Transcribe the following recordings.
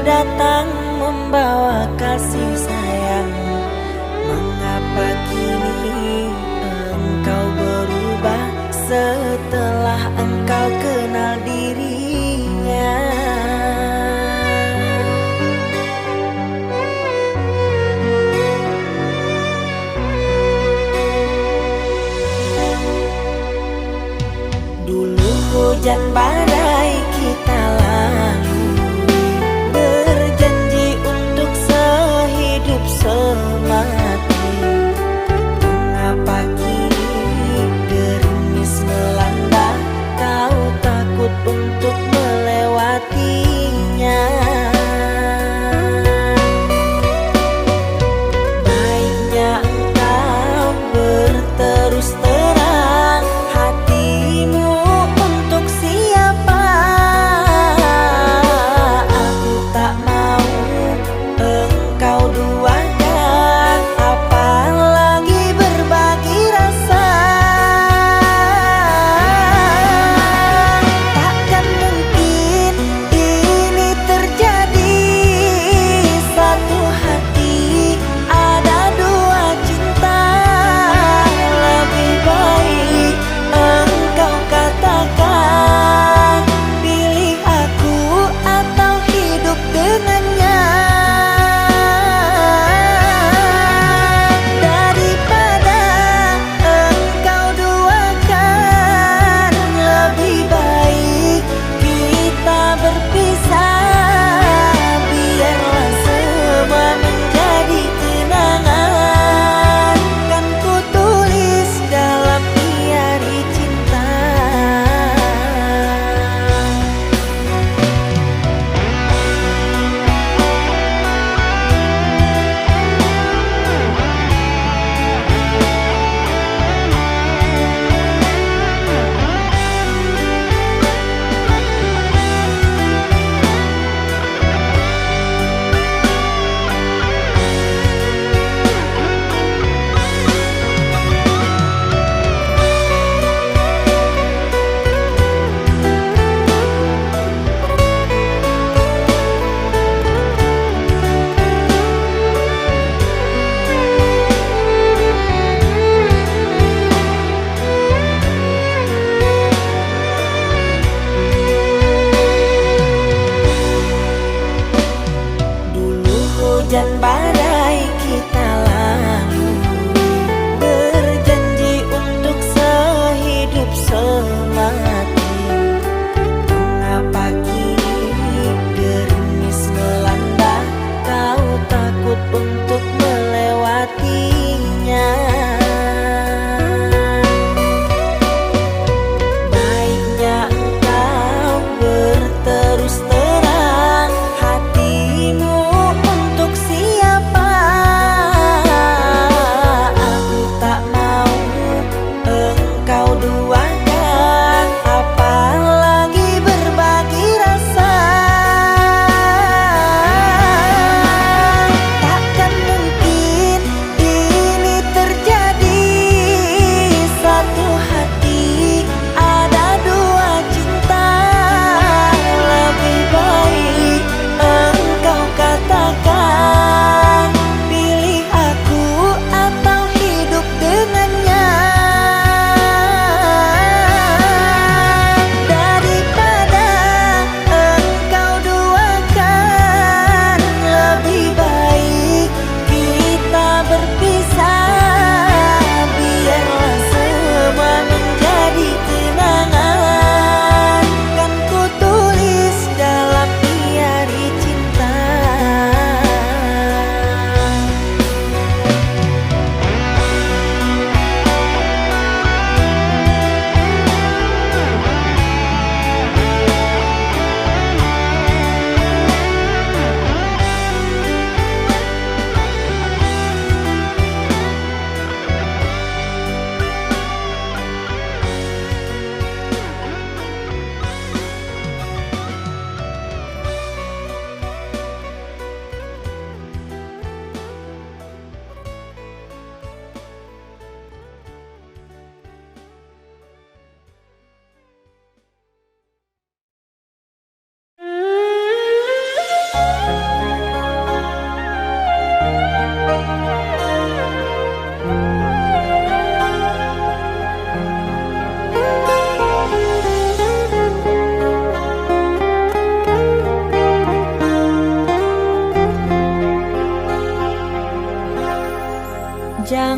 datang membawa kasih sayang. Mengapa kini engkau berubah setelah engkau kenal dirinya? Dulu hujan badai kita lalui, berjanji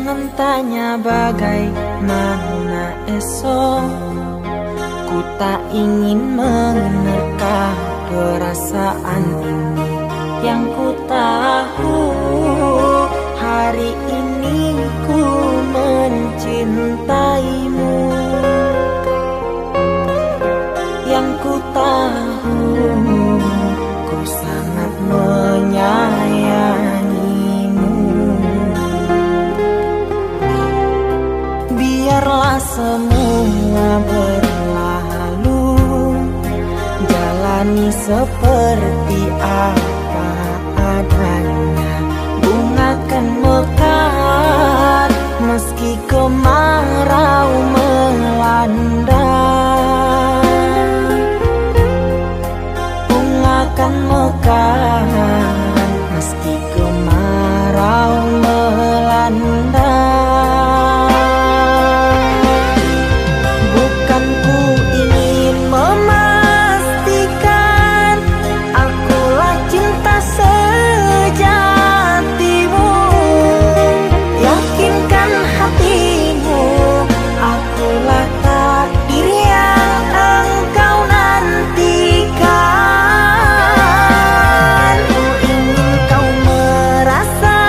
Jangan tanya bagaimana esok, ku tak ingin menerka perasaan ini. Yang ku tahu hari ini ku mencintaimu. Yang ku tahu ku sangat menyayangimu. Biarlah semua berlalu, jalani seperti apa adanya. Bunga kan mekar meski kemarau melanda. Bunga kan mekar meski kemarau melanda. Bukan ku ingin memastikan akulah cinta sejatimu. Yakinkan hatimu, akulah takdir yang engkau nantikan. Ku ingin kau merasa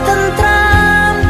tentram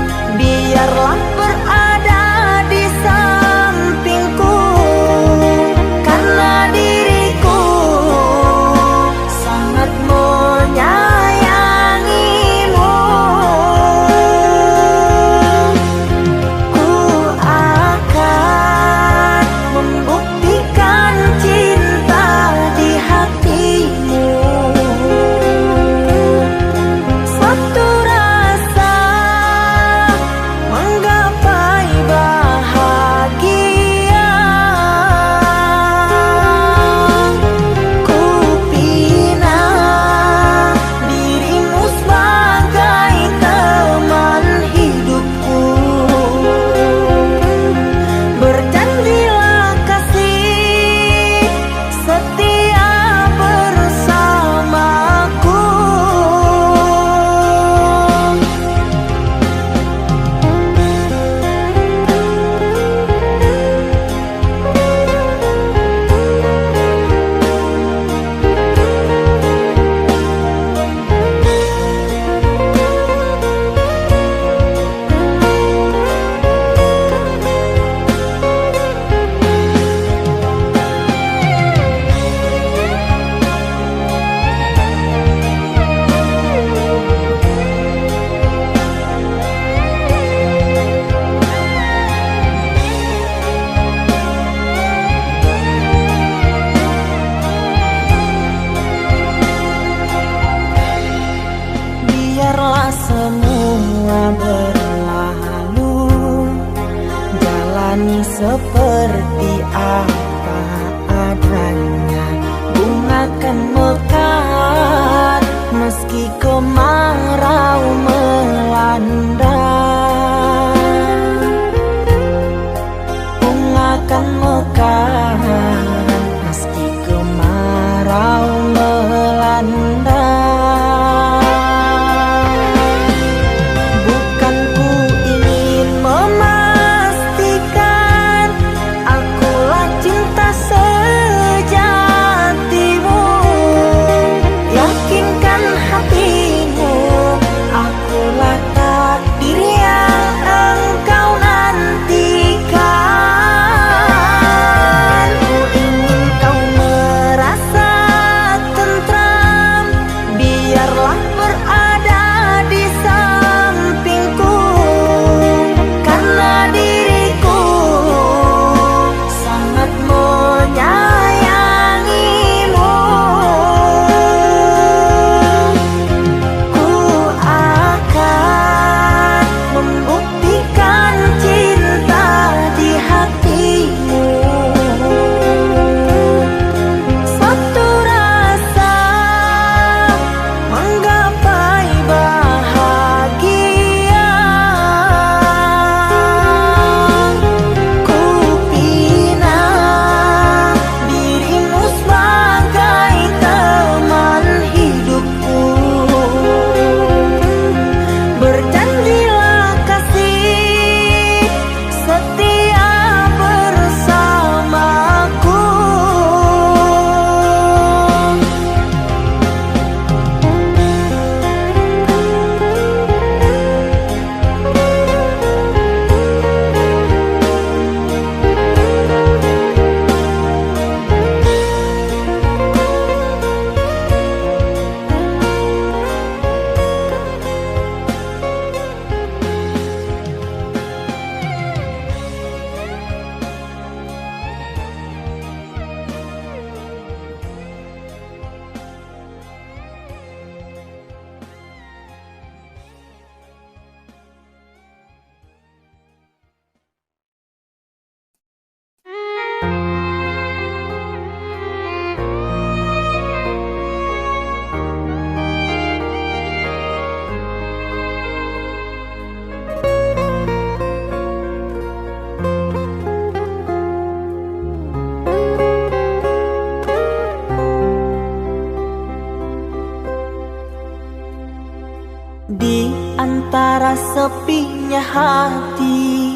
antara sepinya hati,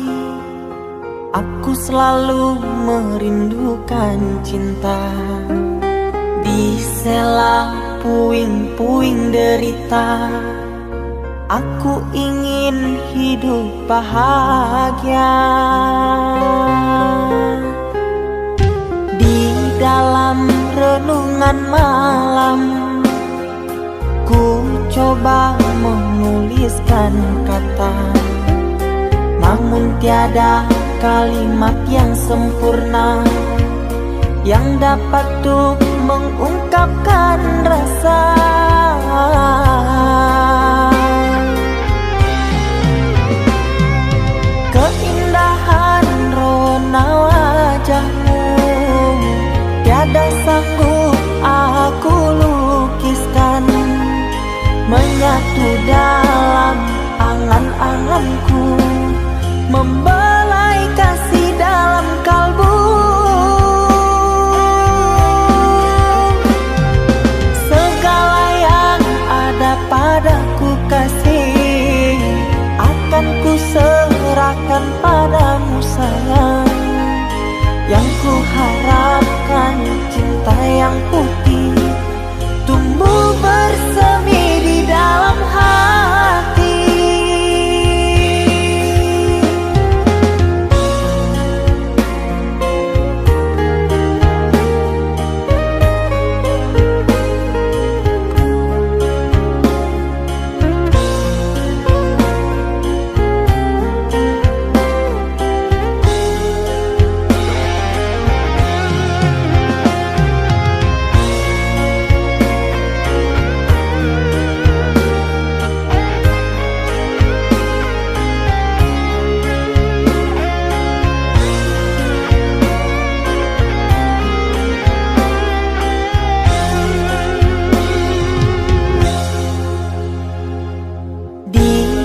aku selalu merindukan cinta. Di sela puing-puing derita, aku ingin hidup bahagia. Di dalam renungan malam, ku coba menuliskan kata, namun tiada kalimat yang sempurna yang dapat untuk mengungkapkan rasa. Keindahan rona wajahmu tiada sanggup aku lukiskan, menyatu dalam angan-anganku, membelai kasih dalam kalbu. Segala yang ada padaku kasih, akan ku serahkan padamu sayang. Yang ku harapkan cinta yang putih tumbuh bersemi di dalam hati.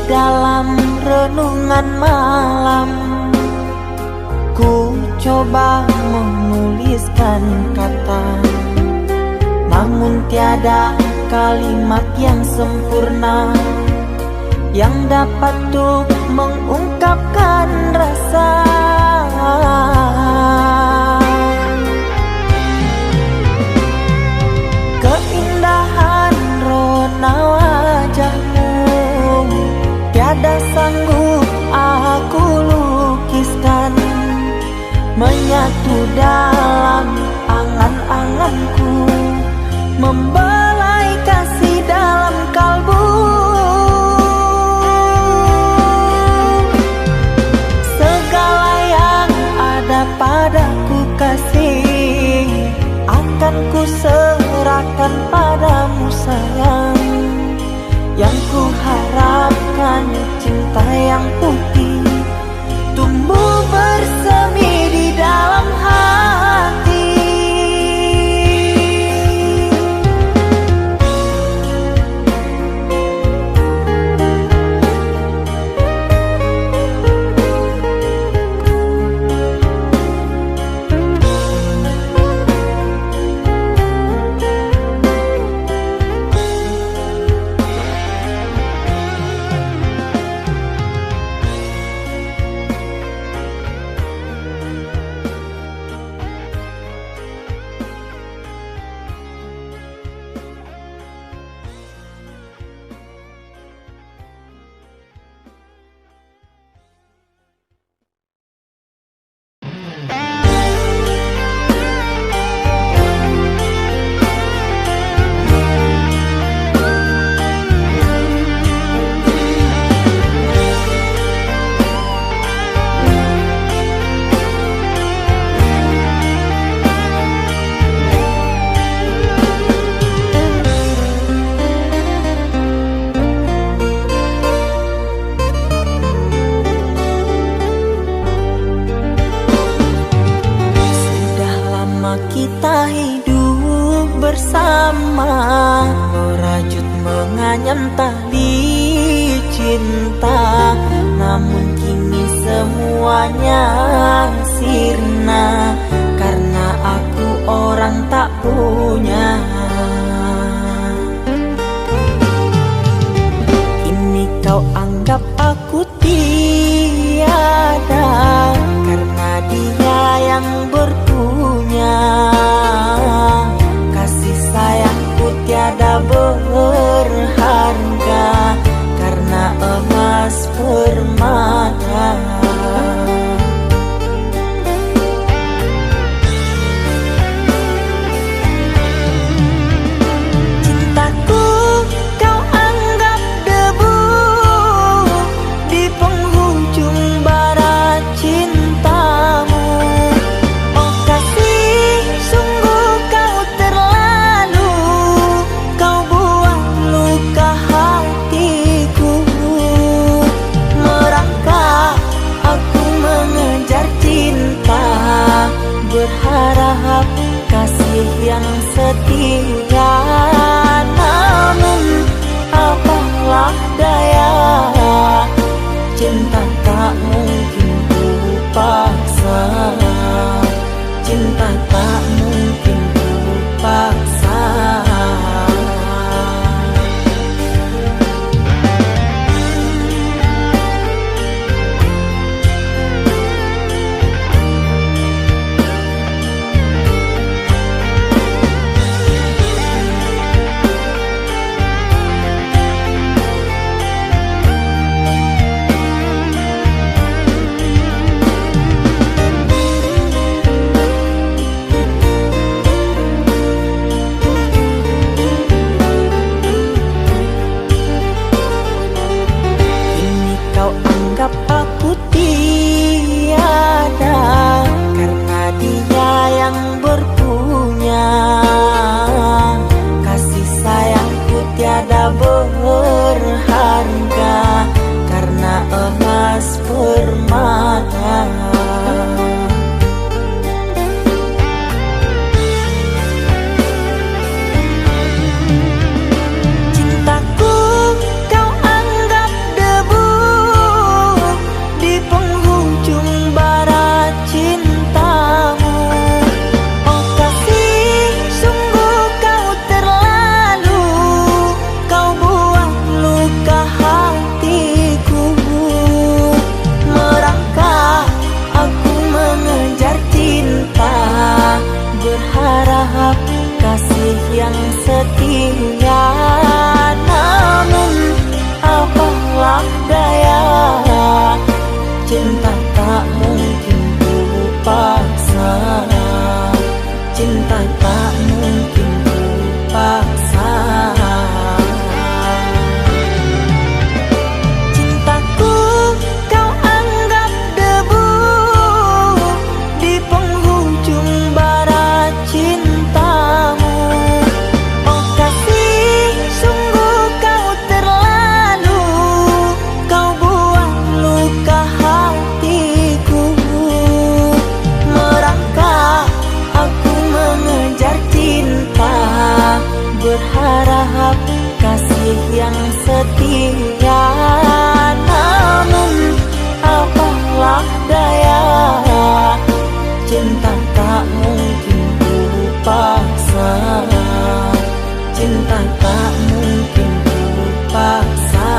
Dalam renungan malam, ku coba menuliskan kata, namun tiada kalimat yang sempurna yang dapat untuk mengungkapkan rasa. Keindahan rona wajahmu tiada sanggup aku lukiskan, menyatu dalam angan-anganku, membelai kasih dalam kalbu. Segala yang ada padaku kasih, akan ku serahkan padamu sayang. Yang ku harapkan cinta yang putih tumbuh bersemi di dalam hati. Kita hidup bersama, merajut menganyam tali cinta, namun kini semuanya sirna karena aku orang tak punya. Kini kau anggap setia. Namun apalah daya, cinta tak mungkin ku paksa. Cinta tak mungkin ku paksa. Cintaku kau anggap debu di penghujung bara cintamu. Oh kasih, sungguh kau terlalu, kau buang luka hatiku. Merangkak aku mengejar cinta, berharap kasih yang setia. Namun apalah daya, cinta tak mungkin ku paksa. Cinta tak mungkin ku paksa.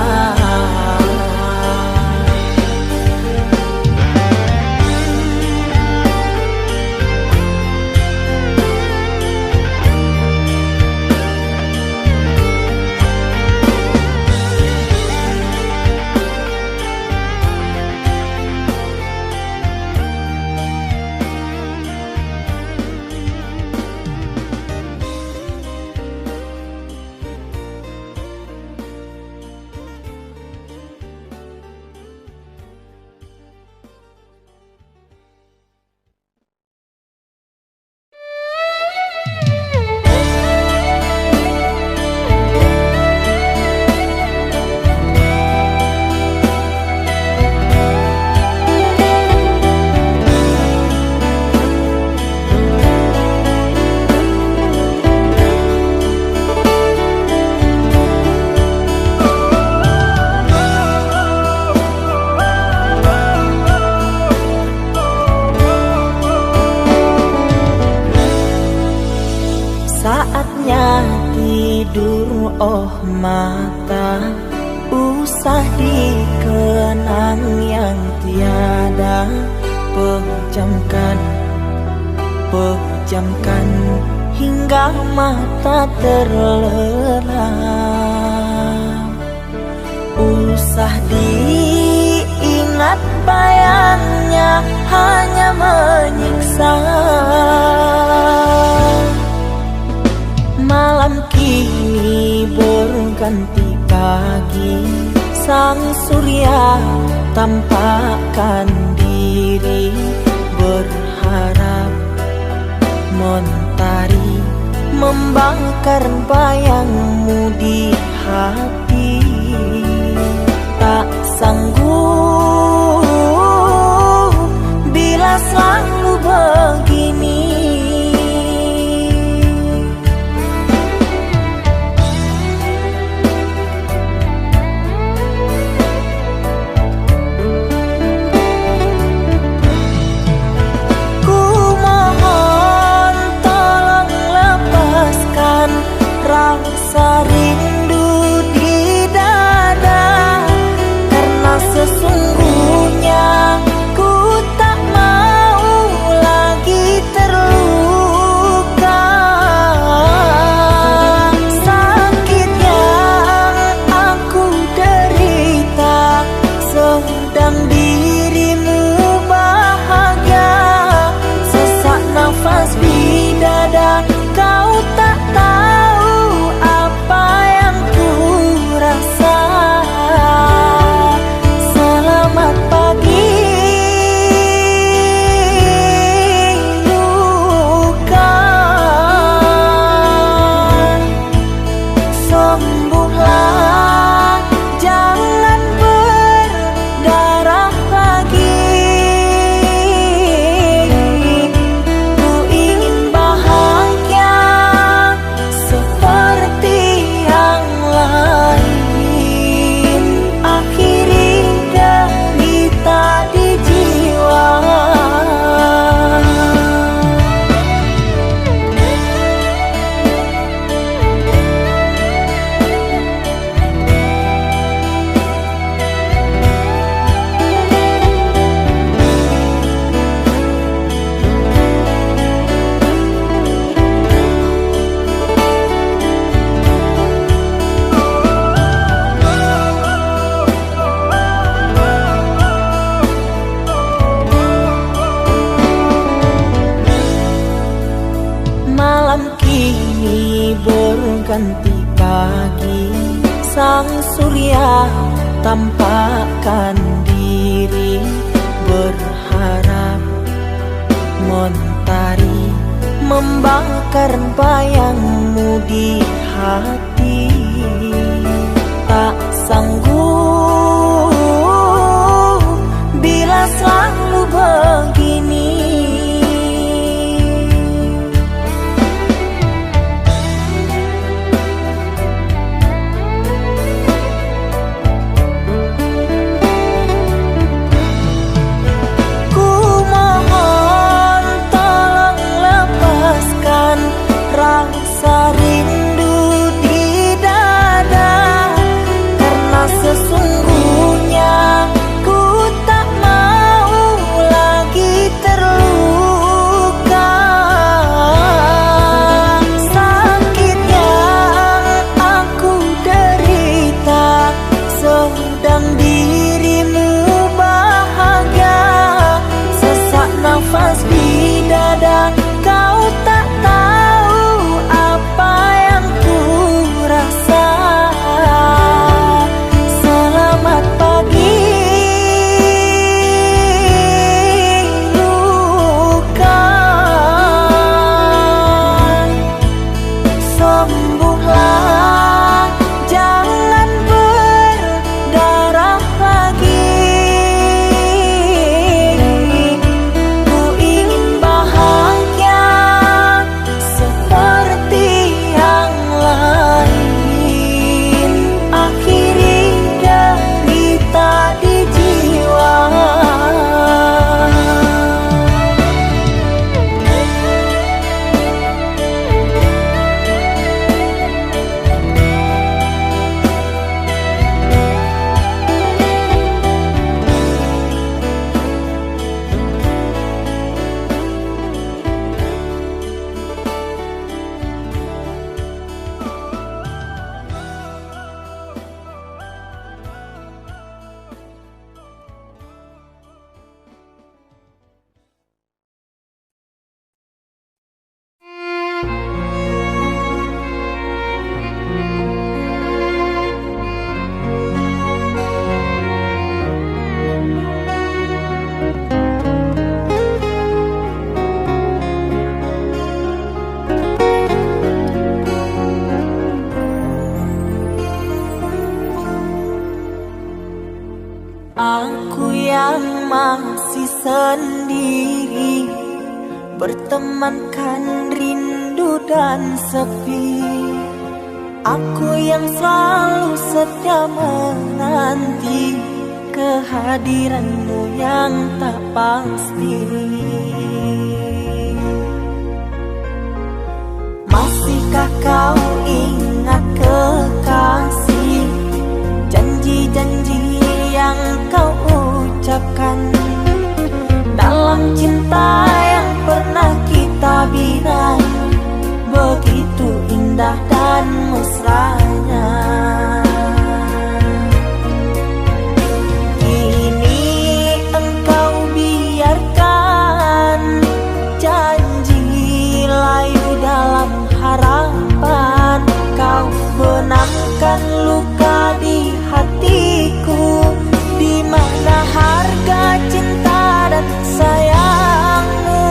Saatnya tidur, oh mata, usah dikenang yang tiada. Pejamkan, pejamkan hingga mata terlelap. Usah diingat bayangnya, hanya menyiksa. Malam kini berganti pagi, sang surya tampakkan diri. Berharap mentari membakar bayangmu di hati. Tak sanggup bila selalu begini. Rasa rindu di dada, karena sesungguhnya ku tak mau lagi terluka. Sakit yang aku derita, sedang dirimu bahagia. Sesak nafas di dada, kau tak tahu apa berganti pagi, sang surya tampakkan diri, berharap mentari membakar bayangmu di hati. Tak sanggup bila selalu begini. Ku mohon tolong lepaskan rasa rindu di dada, karena sesungguhnya ku tak mau lagi terluka. Sakit yang aku derita, sedang dirimu bahagia. Sesak nafas di dada, kau tak tahu apa yang ku rasa. Selamat pagi luka, sembuhlah, jangan berdarah lagi. Ku ingin bahagia seperti yang lain, akhiri derita di jiwa. Aku yang masih sendiri, bertemankan rindu dan sepi. Aku yang selalu setia menanti kehadiranmu yang tak pasti. Masihkah kau ingat kekasih, janji-janji yang kau ucapkan dalam cinta yang pernah kita bina, begitu indah dan mesranya. Kini engkau biarkan janji layu dalam harapan, kau benamkan luka di hatiku, di mana harga cinta dan sayangmu.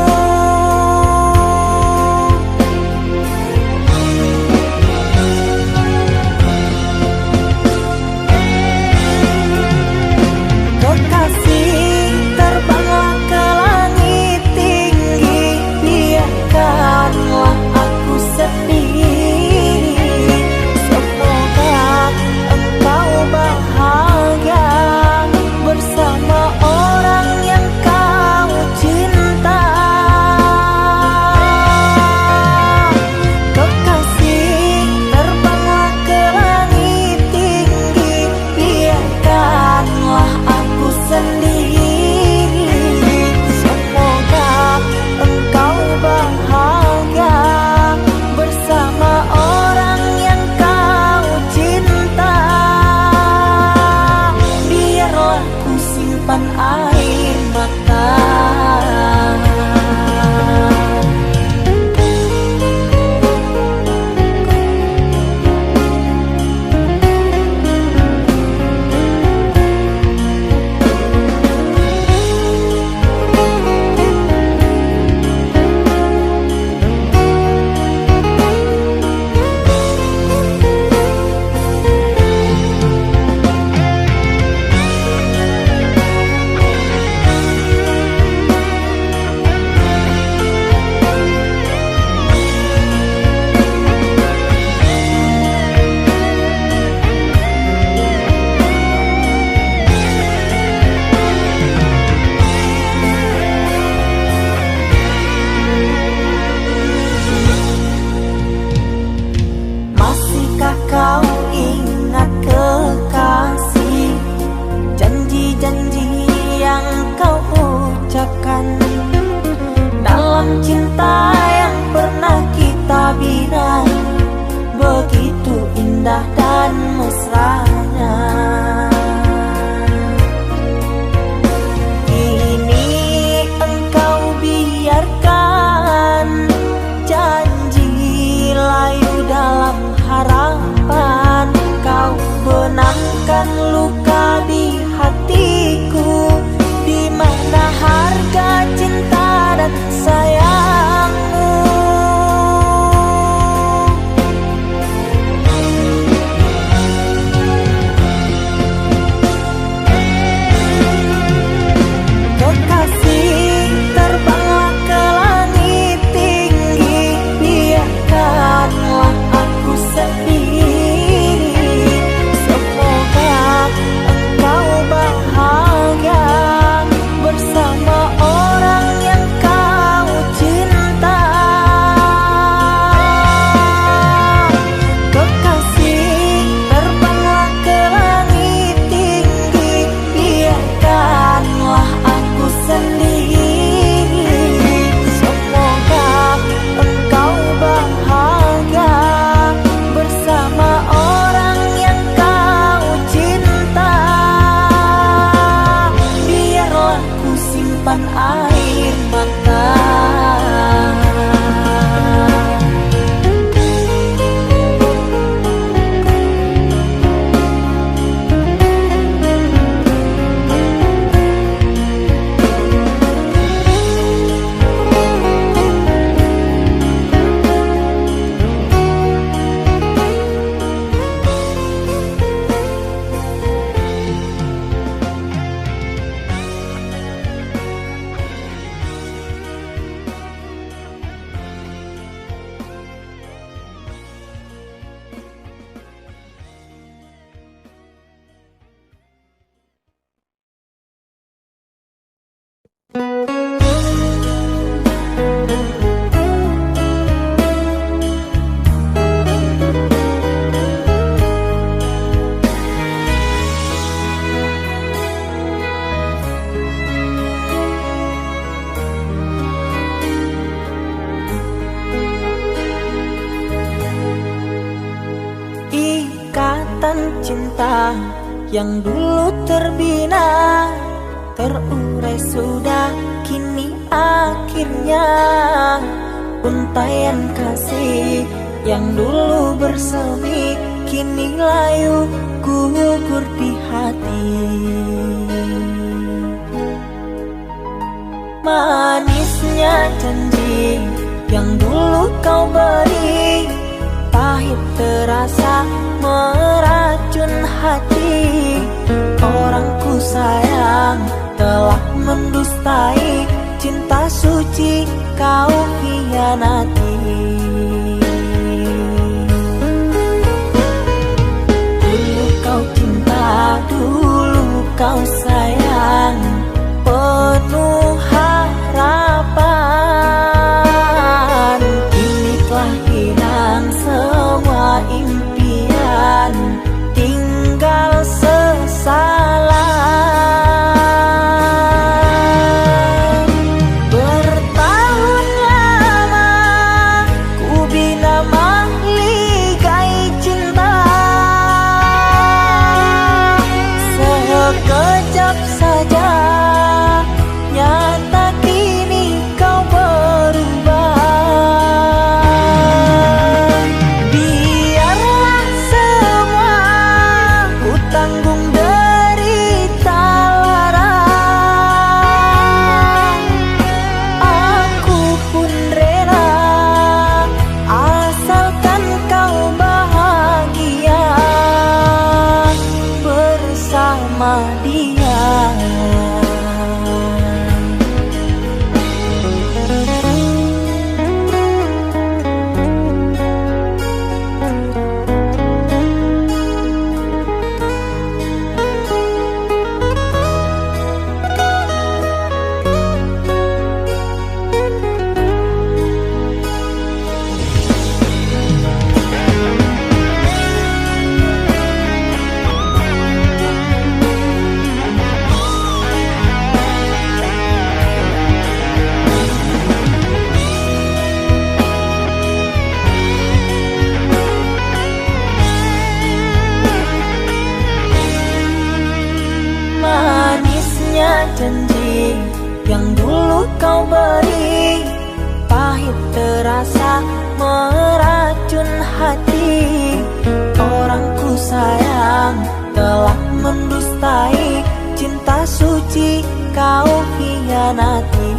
indah dan mesranya. Kini engkau biarkan janji layu dalam harapan. Kau benangkan luka di hatiku, di mana harga cinta dan sayangmu. Kekasih, terbanglah ke langit tinggi, biarkanlah aku sendiri. Semoga engkau bahagia bersama orang yang kau cinta. Kekasih, terbanglah ke langit tinggi, biarkanlah aku sendiri. Semoga engkau bahagia bersama orang yang kau cinta. Biarlah ku simpan air mata. Ikatan cinta yang dulu terbina, terurai sudah kini akhirnya. Untaian kasih yang dulu bersemi, kini layu gugur di hati. Manisnya janji yang dulu kau beri, pahit terasa meracun hati. Orang ku sayang telah mendustai, cinta suci kau hianati. Dulu kau cinta, dulu kau sayang, penuh harapan. Kini telah hilang semua impian, tinggal sesalan. Bertahun lama ku bina mahligai cinta, sekejap saja nyata kini kau berubah. Biarlah janji yang dulu kau beri, pahit terasa meracun hati. Orang ku sayang telah mendustai cinta suci kau hianati.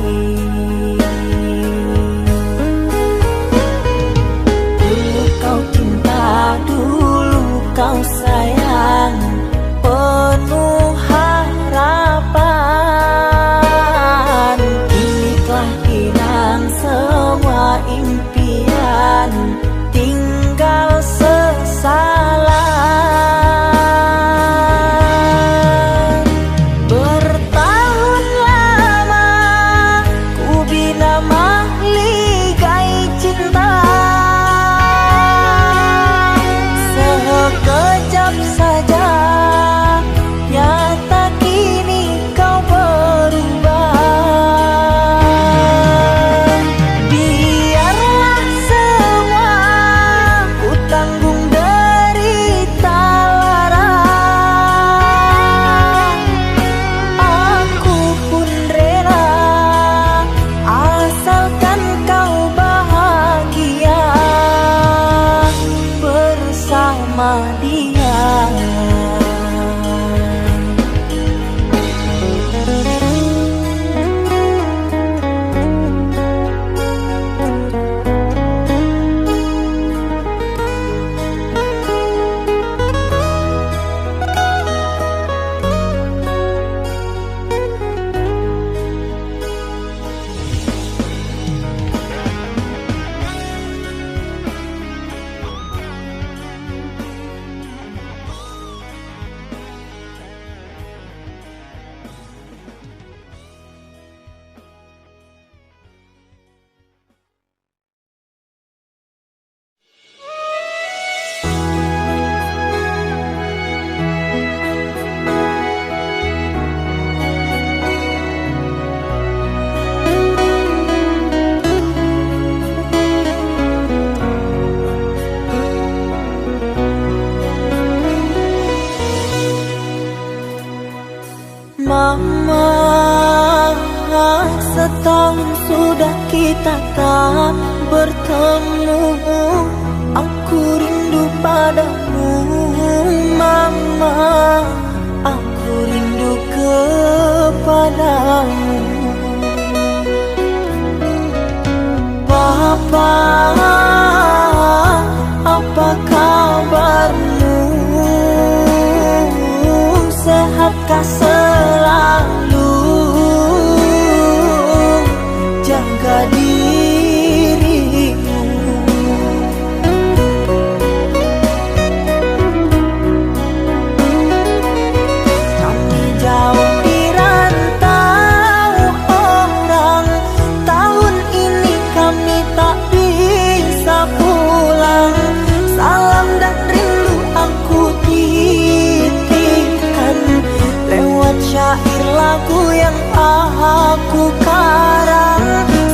Dulu kau cinta, dulu kau sayang, penuh harapan. Kini telah hilang semua impian, tinggal sesalan. Bertahun lama ku bina mahligai cinta, sekejap saja nyata kini kau berubah. Biarlah semua ku tanggung derita lara, aku pun rela asalkan kau bahagia bersama dia. Mama, setahun sudah kita tak bertemu. Aku rindu padamu Mama, aku rindu kepadamu. Papa, apa kabarmu? Sehatkah selalu? Jaga dirimu. Kami jauh di rantau orang, tahun ini kami tak bisa pulang. Salam dan rindu aku titipkan lewat syair lagu yang aku karang.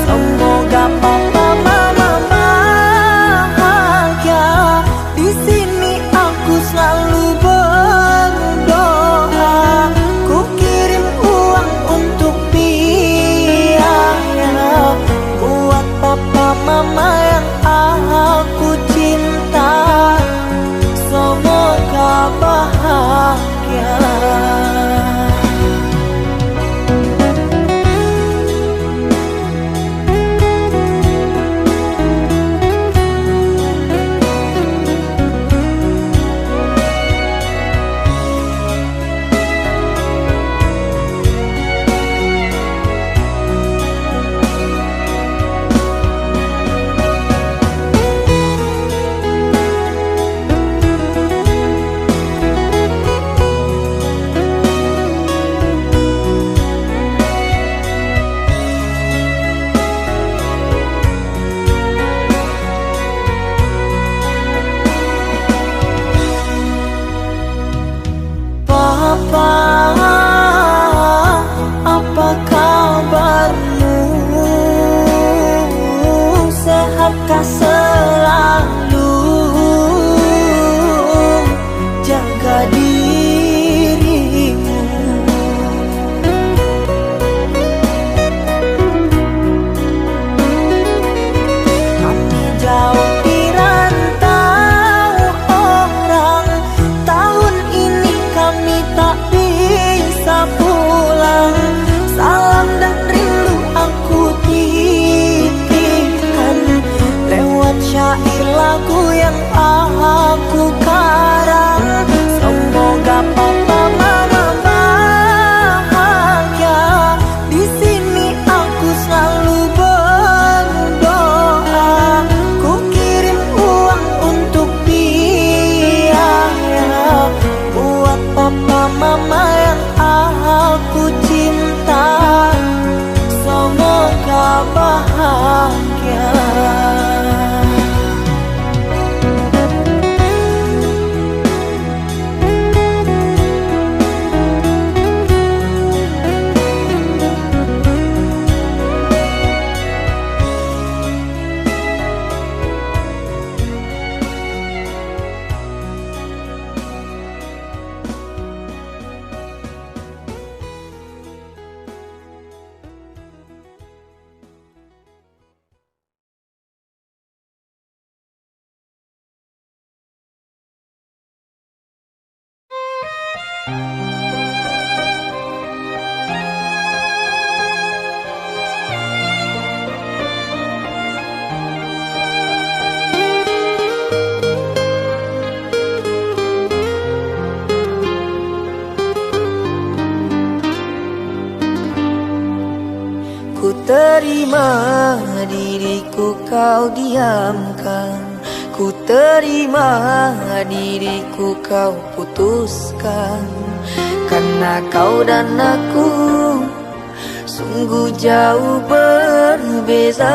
Semoga papa mama bahagia. Di sini aku selalu berdoa. Ku kirim uang untuk biaya buat papa mama yang aku cinta. Semoga bahagia. Ku terima diriku kau diamkan, ku terima diriku kau putuskan. Karena kau dan aku sungguh jauh berbeza.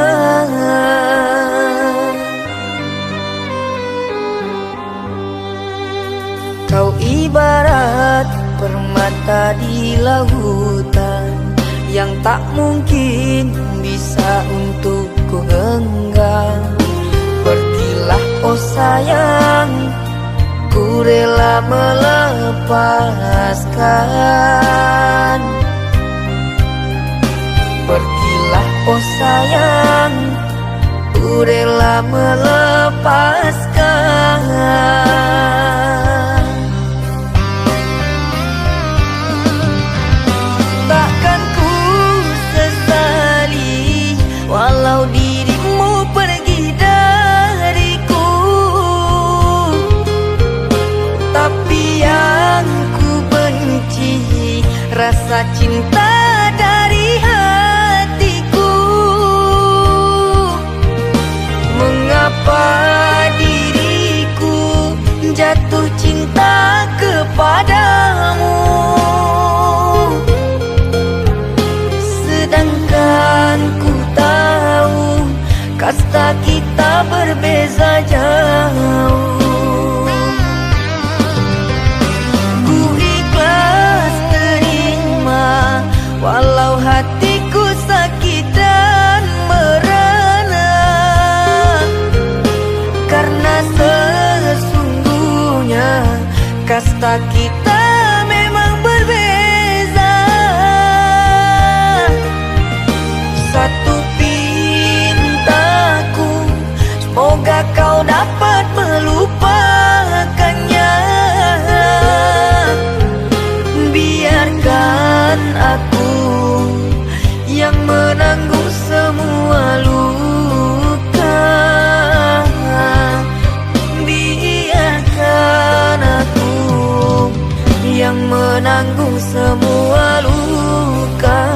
Kau ibarat permata di lautan yang tak mungkin bisa untuk ku genggam. Pergilah oh sayang, ku rela melepaskan. Pergilah oh sayang, ku rela melepaskan. Takkan ku sesali walau dirimu pergi dariku, tapi yang ku benci rasa cinta dari hatiku. Mengapa diriku jatuh cinta kepadamu, sedangkan ku tahu kasta kita berbeza jauh. Ku ikhlas terima walau hatiku sakit dan merana, karena sesungguhnya kasta kita memang berbeza. Satu pintaku, semoga kau dapat melupakannya. Biarkan aku yang menanggung semua luka. Biarkan aku yang menanggung semua luka.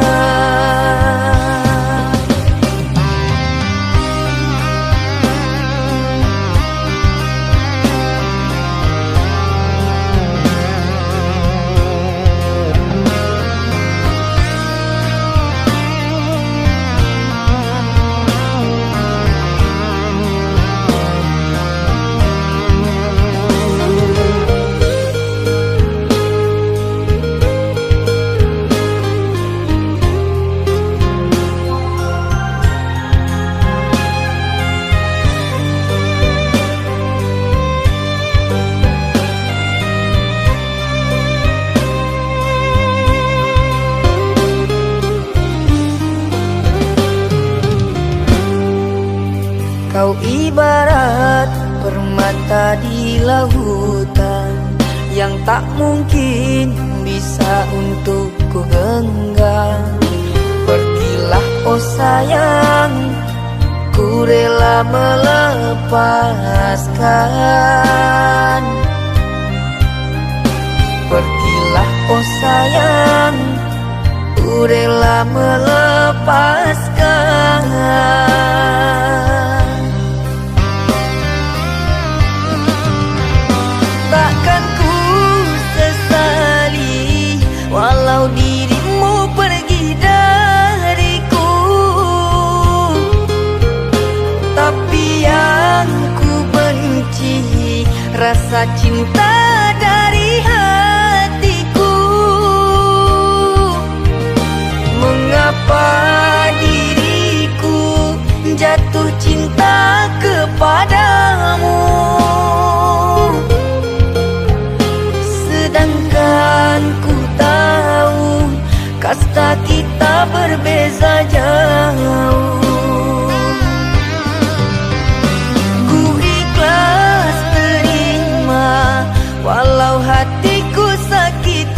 Kau ibarat permata di lautan yang tak mungkin bisa untuk ku genggam. Pergilah oh sayang, ku rela melepaskan. Pergilah oh sayang, ku rela melepaskan. Takkan ku sesali walau dirimu pergi dariku, tapi yang ku benci rasa cinta dari hatiku. Mengapa diriku jatuh cinta kepadamu, sedangkan ku tahu kasta kita berbeza jauh. Ku ikhlas terima walau hatiku sakit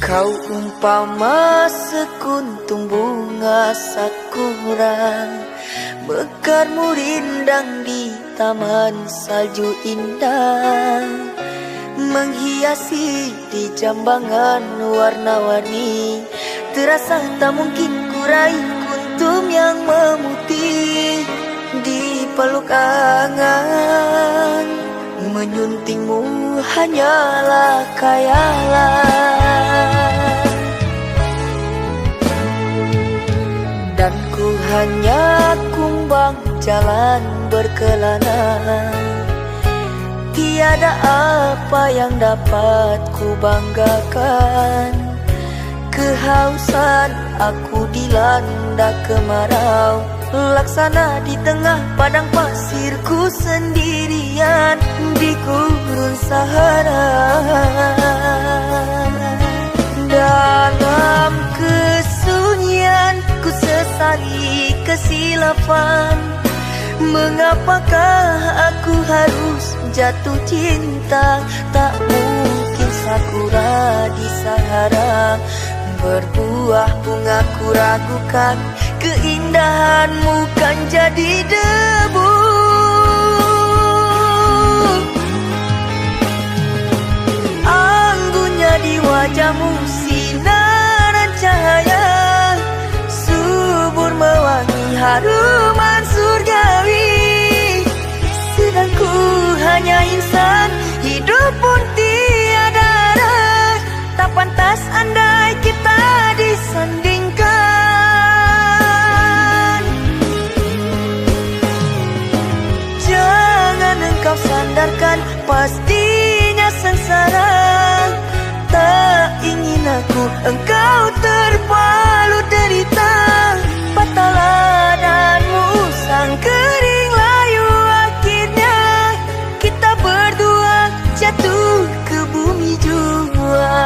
Kau umpama sekuntum bunga sakura, mekarmu rindang di taman salju indah, menghiasi di jambangan warna-warni. Terasa tak mungkin kurai kuntum yang memutih di peluk angan. Menyuntingmu hanyalah khayalan, dan ku hanya kumbang jalan berkelana. Tiada apa yang dapat ku banggakan. Kehausan aku dilanda kemarau, laksana di tengah padang pasirku sendirian di gurun Sahara. Dalam kesunyian ku sesali kesilapan. Mengapakah aku harus jatuh cinta? Tak mungkin sakura di Sahara berbuah bunga, ku ragukan keindahanmu kan jadi debu. Anggunnya di wajahmu sinaran cahaya, subur mewangi haruman surgawi. Sedang ku hanya insan, hidup pun tiada arah. Tak pantas andai kita disandingkan. Jangan engkau sandarkan, pastinya sengsara. Tak ingin aku engkau terpalu derita. Patahlah dan musang kering layu, akhirnya kita berdua jatuh ke bumi jua.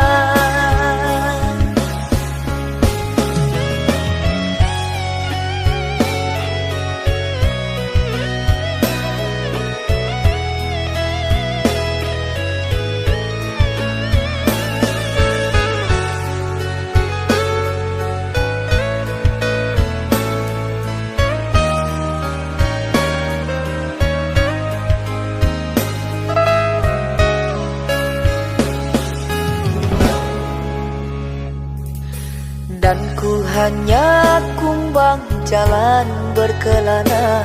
Dan ku hanya kumbang jalan berkelana.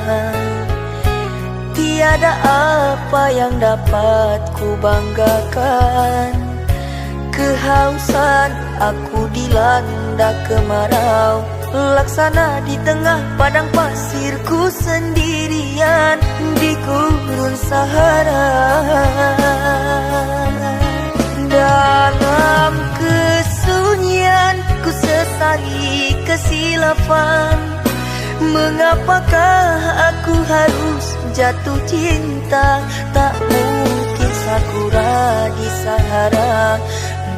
Tiada apa yang dapat ku banggakan. Kehausan aku dilanda kemarau, laksana di tengah padang pasirku sendirian di gurun Sahara. Dalam kesunyian ku sesali kesilapan. Mengapakah aku harus jatuh cinta? Tak mungkin sakura di Sahara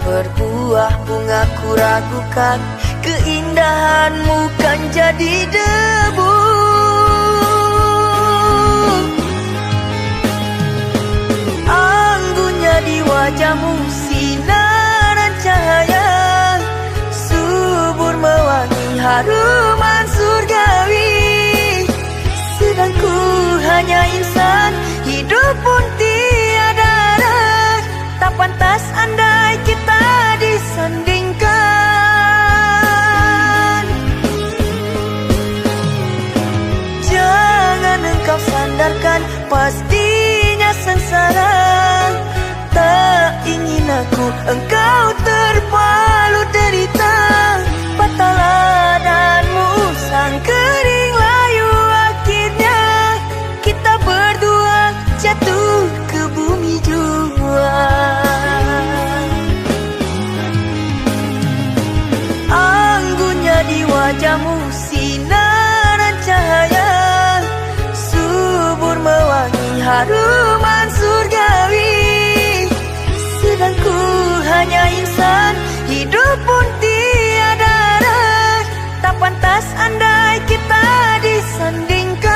berbuah bunga, ku ragukan keindahanmu kan jadi debu. Anggunnya di wajahmu sinaran cahaya, subur mewangi haruman surgawi. Sedang ku hanya insan, hidup pun tiada arah. Tak pantas andai kita disandingkan. Jangan engkau sandarkan, pastinya sengsara. Tak ingin aku engkau terpalu derita. Patahlah dan musang kering layu, akhirnya kita berdua jatuh ke bumi jua. Anggunnya di wajahmu sinaran cahaya, subur mewangi haruman surgawi. Sedang ku hanya insan, hidup pun tiada arah. Tak pantas andai kita disandingkan.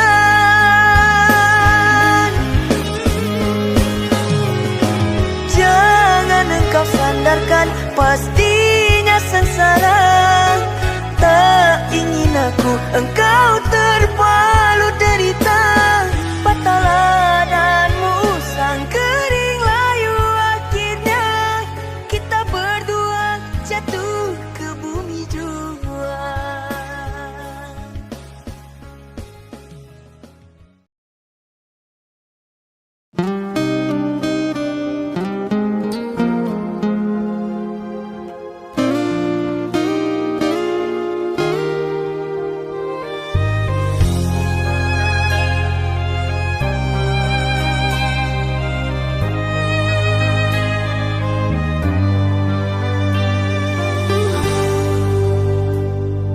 Jangan engkau sandarkan, pasti dengan salah. Tak ingin aku engkau terpalu derita. Patahlah dan musang kering layu, akhirnya kita berdua jatuh ke bumi jua.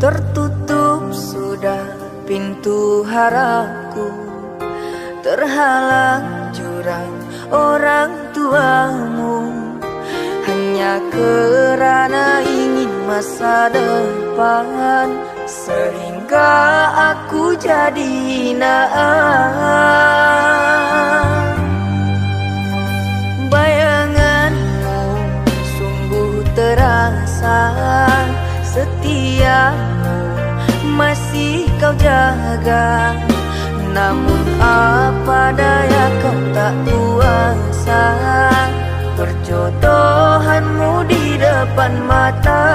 Tertutup sudah pintu harapku, terhalang jurang orang tuamu. Hanya kerana ingin masa depan, sehingga aku jadi hinaan. Bayanganmu sungguh terasa, setiamu masih kau jaga. Namun apa daya kau tak kuasa, perjodohanmu di depan mata.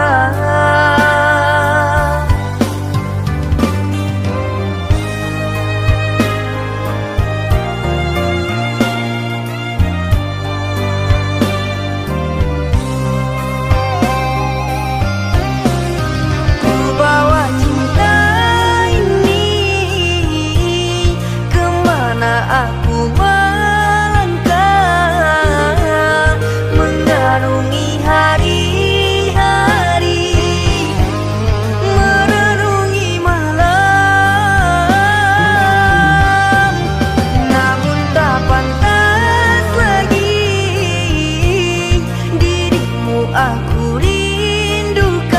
Aku melangkah mengarungi hari-hari, merenungi malam. Namun tak pantas lagi dirimu aku rindukan.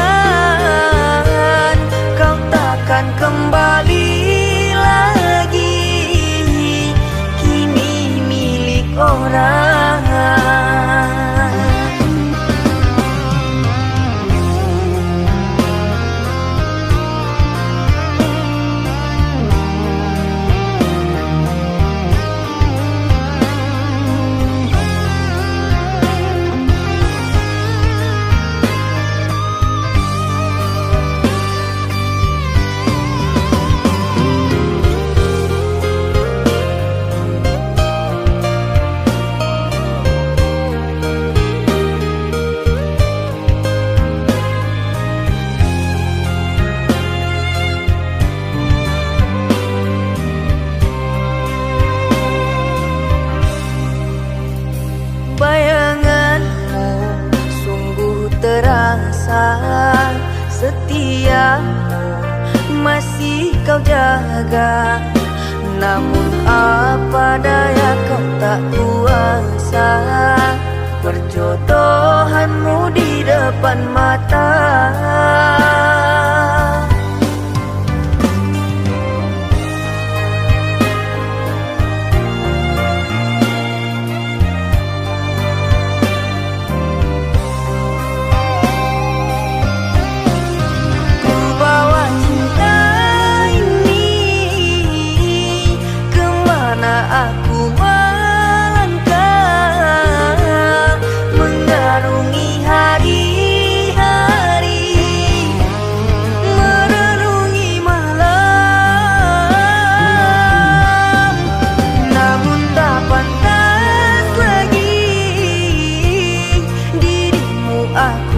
Kau takkan kembali orang. Bayanganmu sungguh terasa, setiamu masih kau jaga. Namun apa daya kau tak kuasa, perjodohanmu di depan mata. Aku melangkah mengarungi hari-hari, merenungi malam. Namun tak pantas lagi dirimu aku